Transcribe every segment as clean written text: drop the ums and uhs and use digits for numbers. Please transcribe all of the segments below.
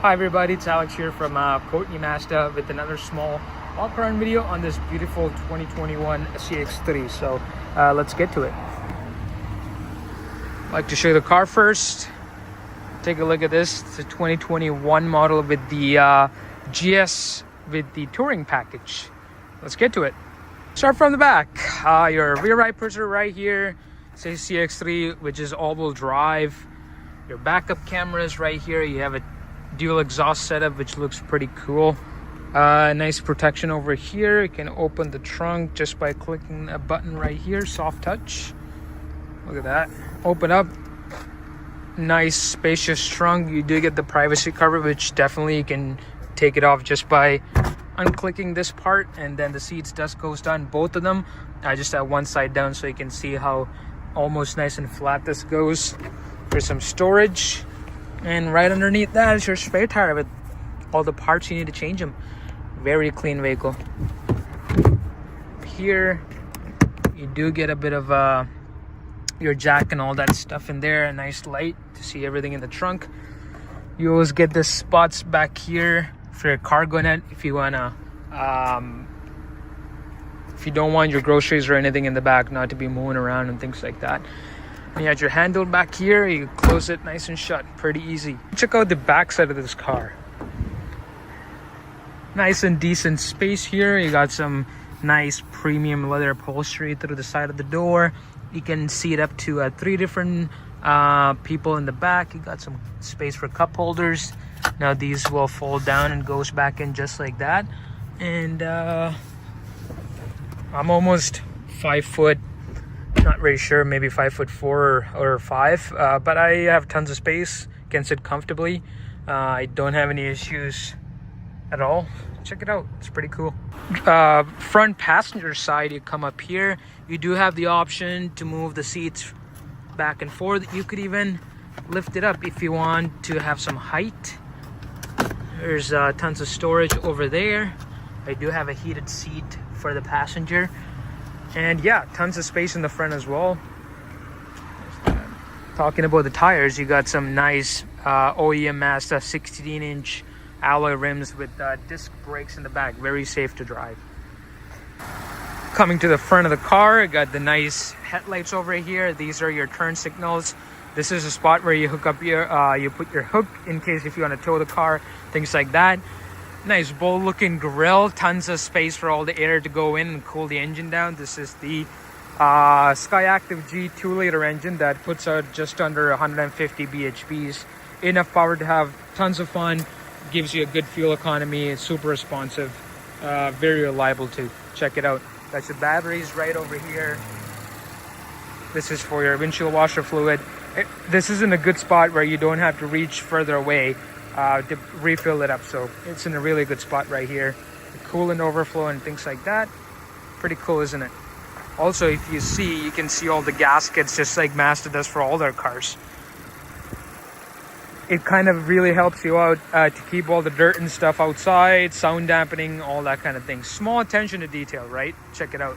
Hi everybody, it's Alex here from Courtenay Mazda with another small walk around video on this beautiful 2021 CX-3. So let's get to it. I'd like to show you the car first. Take a look at this. It's a 2021 model with the GS with the Touring package. Let's get to it. Start from the back. Your rear wipers right here. It says CX-3, which is all-wheel drive. Your backup cameras right here. You have a dual exhaust setup, which looks pretty cool. Nice protection over here. You can open the trunk just by clicking a button right here. Soft touch. Look at that. Open up. Nice spacious trunk. You do get the privacy cover, which definitely you can take it off just by unclicking this part, and then the seats does goes down, both of them. I just have one side down so you can see how almost nice and flat this goes. There's some storage, and right underneath that is your spare tire with all the parts you need to change them. Very clean vehicle. Here you do get a bit of your jack and all that stuff in there. A nice light to see everything in the trunk. You always get the spots back here for your cargo net if you wanna if you don't want your groceries or anything in the back not to be moving around and things like that. And you have your handle back here. You close it nice and shut, pretty easy. Check out the back side of this car. Nice and decent space here. You got some nice premium leather upholstery through the side of the door. You can seat up to 3 different people in the back. You got some space for cup holders. Now these will fold down and goes back in just like that. And I'm almost 5 foot, not really sure, maybe 5'4" or 5, but I have tons of space, can sit comfortably. I don't have any issues at all. Check it out, it's pretty cool. Front passenger side, you come up here, you do have the option to move the seats back and forth. You could even lift it up if you want to have some height. There's tons of storage over there. I do have a heated seat for the passenger, and yeah, tons of space in the front as well. Talking about the tires, you got some nice OEM Mazda 16-inch alloy rims with disc brakes in the back. Very safe to drive. Coming to the front of the car, I got the nice headlights over here. These are your turn signals. This is a spot where you hook up your you put your hook in case if you want to tow the car, things like that. Nice bold looking grille, tons of space for all the air to go in and cool the engine down. This is the Skyactiv G 2-liter engine that puts out just under 150 bhps. Enough power to have tons of fun, gives you a good fuel economy. It's super responsive, very reliable too. Check it out. That's the batteries right over here. This is for your windshield washer fluid. This is in a good spot where you don't have to reach further away to refill it up, so it's in a really good spot right here. The coolant overflow and things like that. Pretty cool, isn't it? Also, if you see, you can see all the gaskets just like Mazda does for all their cars. It kind of really helps you out to keep all the dirt and stuff outside, sound dampening, all that kind of thing. Small attention to detail, right? Check it out.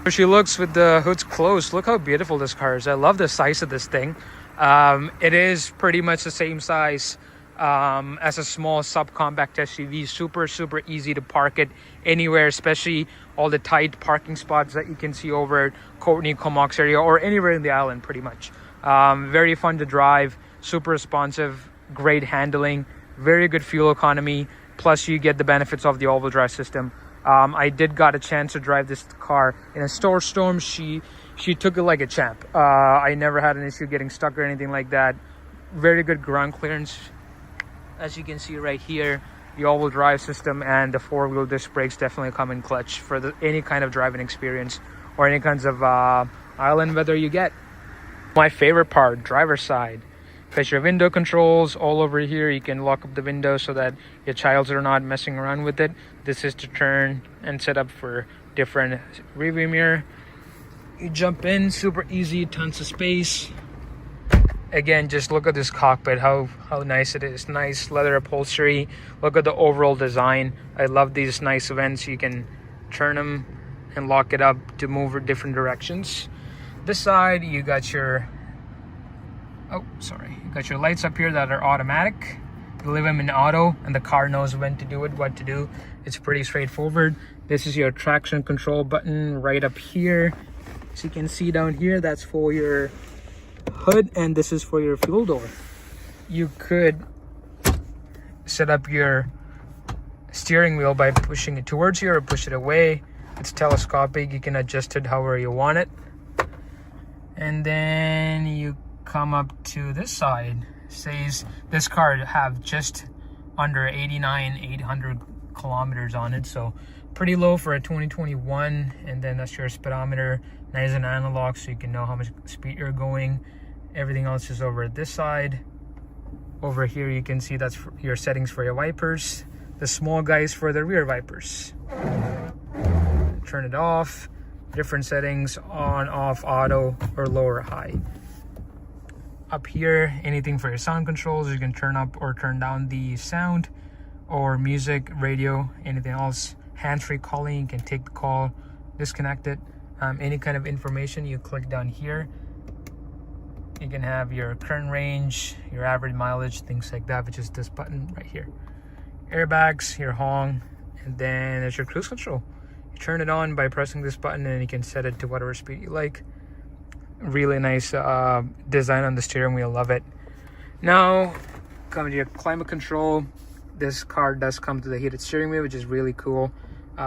Here she looks with the hoods closed. Look how beautiful this car is. I love the size of this thing. It is pretty much the same size as a small subcompact SUV. Super easy to park it anywhere, especially all the tight parking spots that you can see over at Courtenay, Comox area, or anywhere in the island pretty much. Very fun to drive, super responsive, great handling, very good fuel economy, plus you get the benefits of the all-wheel drive system. I did got a chance to drive this car in a storm. She took it like a champ. I never had an issue getting stuck or anything like that. Very good ground clearance. As you can see right here, the all-wheel drive system and the 4-wheel disc brakes definitely come in clutch for any kind of driving experience or any kinds of island weather you get. My favorite part, driver's side. Got your window controls all over here. You can lock up the window so that your childs are not messing around with it. This is to turn and set up for different rearview mirror. You jump in, super easy, tons of space. Again, just look at this cockpit, how nice it is. Nice leather upholstery. Look at the overall design. I love these nice vents. You can turn them and lock it up to move in different directions. This side, you got your you got your lights up here that are automatic. You leave them in auto and the car knows when to do it, what to do. It's pretty straightforward. This is your traction control button right up here. So you can see down here, that's for your hood, and this is for your fuel door. You could set up your steering wheel by pushing it towards you or push it away. It's telescopic, you can adjust it however you want it. And then you come up to this side. It says this car have just under 800 kilometers on it, so pretty low for a 2021. And then that's your speedometer, nice and analog, so you can know how much speed you're going. Everything else is over at this side. Over here you can see that's your settings for your wipers. The small guys for the rear wipers. Turn it off. Different settings, on, off, auto, or low or high. Up here, anything for your sound controls. You can turn up or turn down the sound, or music, radio, anything else. Hands-free calling, you can take the call, disconnect it. Any kind of information, you click down here. You can have your current range, your average mileage, things like that, which is this button right here. Airbags, your honk, and then there's your cruise control. You turn it on by pressing this button and you can set it to whatever speed you like. Really nice design on the steering wheel, love it. Now, come to your climate control. This car does come to the heated steering wheel, which is really cool.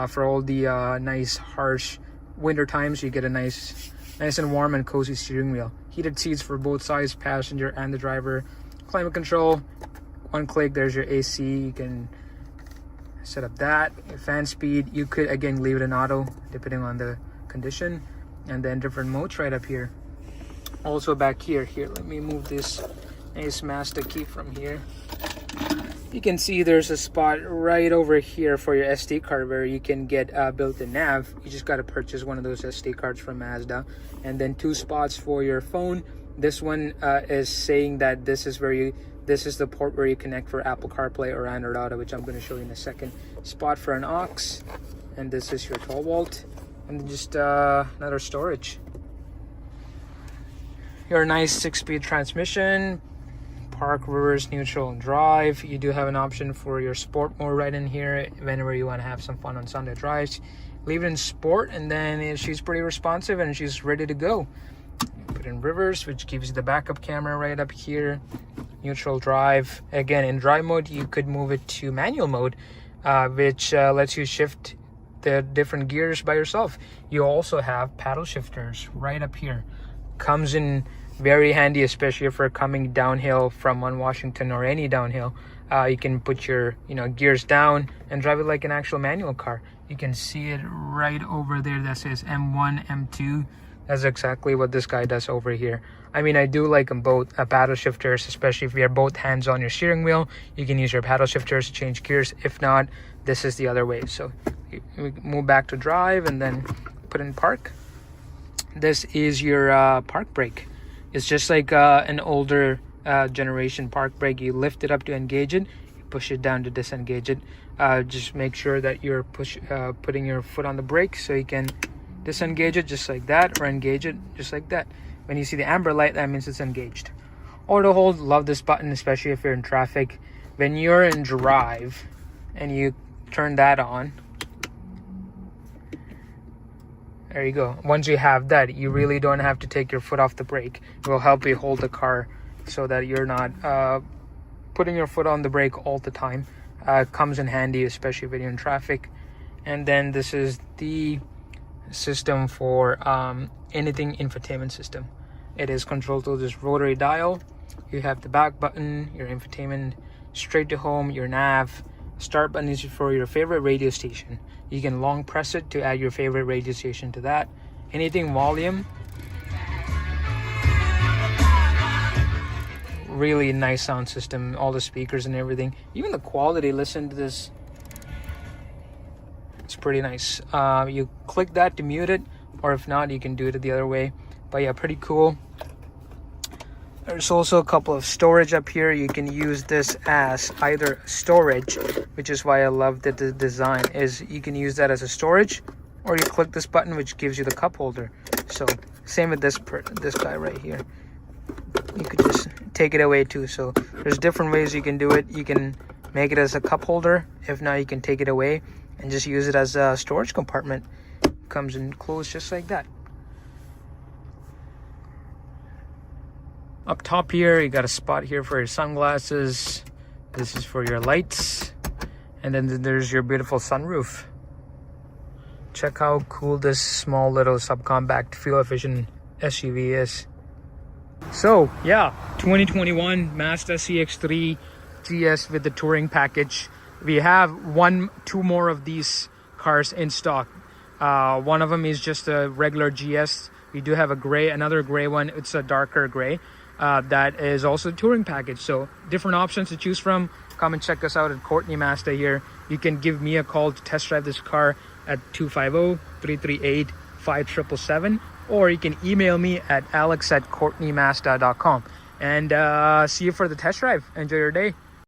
For all the nice, harsh winter times, you get a nice and warm and cozy steering wheel. Heated seats for both sides, passenger and the driver. Climate control, one click, there's your AC. You can set up that. Your fan speed, you could again leave it in auto depending on the condition. And then different modes right up here. Also back here, let me move this nice Mazda key from here. You can see there's a spot right over here for your SD card where you can get built-in nav. You just got to purchase one of those SD cards from Mazda. And then 2 spots for your phone. This one is saying that this is the port where you connect for Apple Carplay or Android Auto, which I'm going to show you in a second. Spot for an aux, and this is your 12 volt, and then just another storage. Your nice 6-speed transmission, park, reverse, neutral, and drive. You do have an option for your sport mode right in here whenever you want to have some fun on Sunday drives. Leave it in sport, and then she's pretty responsive and she's ready to go. Put in reverse, which gives you the backup camera right up here. Neutral, drive. Again, in drive mode you could move it to manual mode, which lets you shift the different gears by yourself. You also have paddle shifters right up here. Comes in very handy, especially if you're coming downhill from on Washington or any downhill. You can put your gears down and drive it like an actual manual car. You can see it right over there that says M1, M2. That's exactly what this guy does over here. I mean, I do like them both. Paddle shifters, especially if you have both hands on your steering wheel, you can use your paddle shifters to change gears. If not, this is the other way. So we move back to drive and then put in park. This is your park brake. It's just like an older generation park brake. You lift it up to engage it, you push it down to disengage it. Just make sure that you're putting your foot on the brake so you can disengage it just like that, or engage it just like that. When you see the amber light, that means it's engaged. Auto hold, love this button, especially if you're in traffic. When you're in drive and you turn that on, there you go. Once you have that, you really don't have to take your foot off the brake. It will help you hold the car so that you're not putting your foot on the brake all the time. Comes in handy, especially when you're in traffic. And then this is the system for anything infotainment system. It is controlled through this rotary dial. You have the back button, your infotainment, straight to home, your nav. Start button is for your favorite radio station. You can long press it to add your favorite radio station to that. Anything volume. Really nice sound system, all the speakers and everything. Even the quality, listen to this. It's pretty nice. You click that to mute it, or if not, you can do it the other way. But yeah, pretty cool. There's also a couple of storage up here. You can use this as either storage, which is why I love that the design is you can use that as a storage, or you click this button, which gives you the cup holder. So same with this guy right here. You could just take it away too. So there's different ways you can do it. You can make it as a cup holder. If not, you can take it away and just use it as a storage compartment. Comes enclosed just like that. Up top here, you got a spot here for your sunglasses. This is for your lights. And then there's your beautiful sunroof. Check how cool this small little subcompact fuel efficient SUV is. So yeah, 2021 Mazda CX-3 GS with the touring package. We have two more of these cars in stock. One of them is just a regular GS. We do have another gray one. It's a darker gray. That is also a touring package. So different options to choose from. Come and check us out at Courtenay Mazda here. You can give me a call to test drive this car at 250-338-5777, or you can email me at alex@courtenaymazda.com. And see you for the test drive. Enjoy your day.